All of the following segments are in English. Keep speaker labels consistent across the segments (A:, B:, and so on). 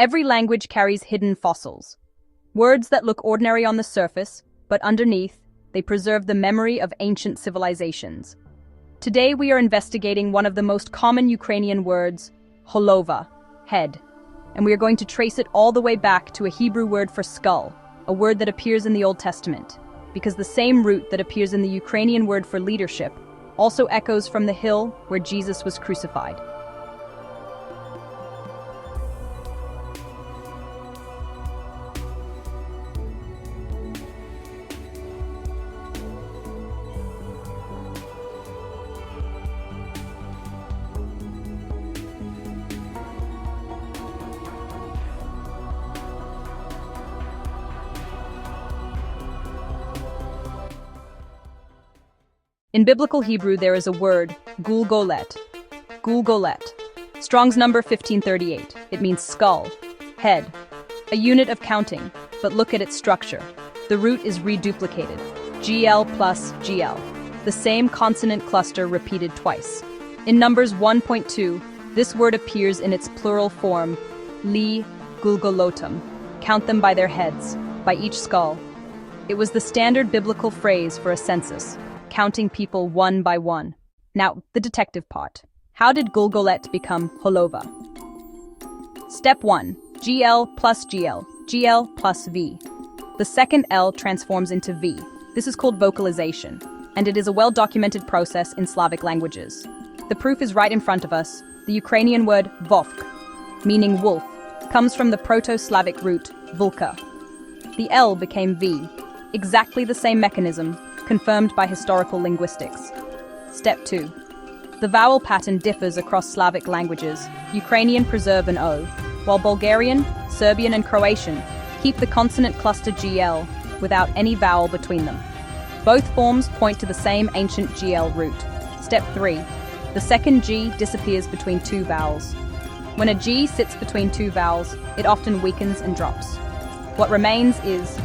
A: Every language carries hidden fossils. Words that look ordinary on the surface, but underneath, they preserve the memory of ancient civilizations. Today we are investigating one of the most common Ukrainian words, Holova, head. And we are going to trace it all the way back to a Hebrew word for skull, a word that appears in the Old Testament, because the same root that appears in the Ukrainian word for leadership also echoes from the hill where Jesus was crucified. In biblical Hebrew, there is a word, Gulgólet. Gulgólet. Strong's number 1538. It means skull, head, a unit of counting, but look at its structure. The root is reduplicated, GL plus GL, the same consonant cluster repeated twice. In Numbers 1.2, this word appears in its plural form, li Gulgólotum. Count them by their heads, by each skull. It was the standard biblical phrase for a census, counting people one by one. Now, the detective part. How did Gulgólet become Holova? Step 1. GL plus GL, GL plus V. The second L transforms into V. This is called vocalization, and it is a well-documented process in Slavic languages. The proof is right in front of us. The Ukrainian word vovk, meaning wolf, comes from the Proto-Slavic root vulka. The L became V, exactly the same mechanism, confirmed by historical linguistics. Step 2. The vowel pattern differs across Slavic languages. Ukrainian preserve an O, while Bulgarian, Serbian and Croatian keep the consonant cluster GL without any vowel between them. Both forms point to the same ancient GL root. Step 3. The second G disappears between two vowels. When a G sits between two vowels, it often weakens and drops. What remains is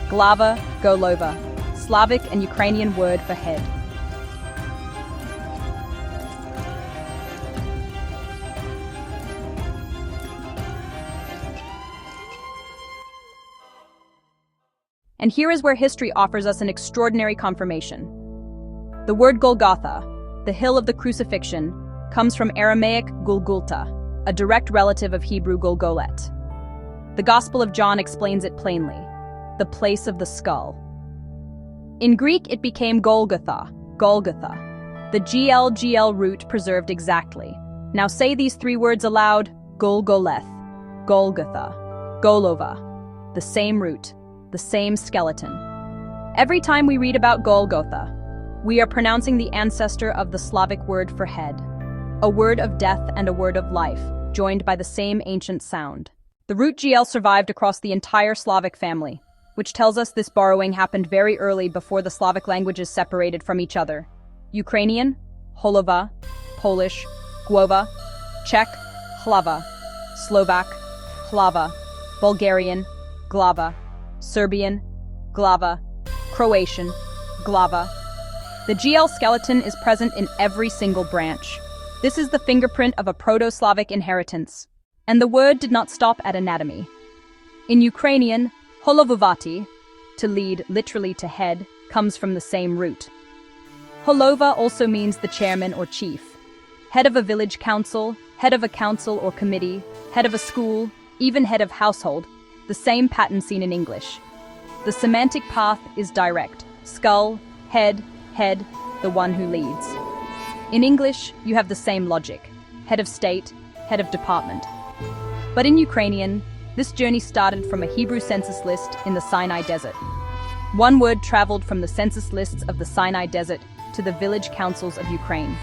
A: glava, Golova, Slavic and Ukrainian word for head. And here is where history offers us an extraordinary confirmation. The word Golgotha, the hill of the crucifixion, comes from Aramaic Gulgólet, a direct relative of Hebrew Gulgólet. The Gospel of John explains it plainly, the place of the skull. In Greek, it became Golgotha, Golgotha. The GL root preserved exactly. Now say these three words aloud: Gulgóleth, Golgotha, Golova. The same root, the same skeleton. Every time we read about Golgotha, we are pronouncing the ancestor of the Slavic word for head, a word of death and a word of life, joined by the same ancient sound. The root GL survived across the entire Slavic family, which tells us this borrowing happened very early before the Slavic languages separated from each other. Ukrainian, Holova; Polish, Głova; Czech, Hlava; Slovak, Hlava; Bulgarian, Glava; Serbian, Glava; Croatian, Glava. The GL skeleton is present in every single branch. This is the fingerprint of a Proto-Slavic inheritance. And the word did not stop at anatomy. In Ukrainian, Holovovati, to lead, literally to head, comes from the same root. Holova also means the chairman or chief, head of a village council, head of a council or committee, head of a school, even head of household, the same pattern seen in English. The semantic path is direct: skull, head, the one who leads. In English, you have the same logic: head of state, head of department. But in Ukrainian, this journey started from a Hebrew census list in the Sinai Desert. One word traveled from the census lists of the Sinai Desert to the village councils of Ukraine,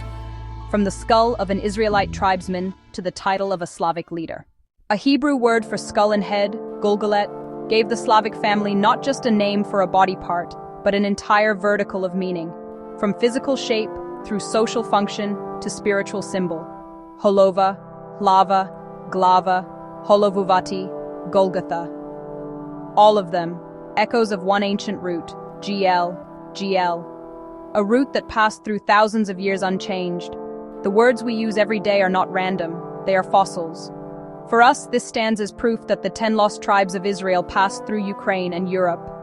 A: from the skull of an Israelite tribesman to the title of a Slavic leader. A Hebrew word for skull and head, Gulgólet, gave the Slavic family not just a name for a body part, but an entire vertical of meaning, from physical shape through social function to spiritual symbol. Holova, Hlava, Glava, Holovuvati, Golgotha. All of them, echoes of one ancient root, GL, a root that passed through thousands of years unchanged. The words we use every day are not random, they are fossils. For us, this stands as proof that the 10 lost tribes of Israel passed through Ukraine and Europe,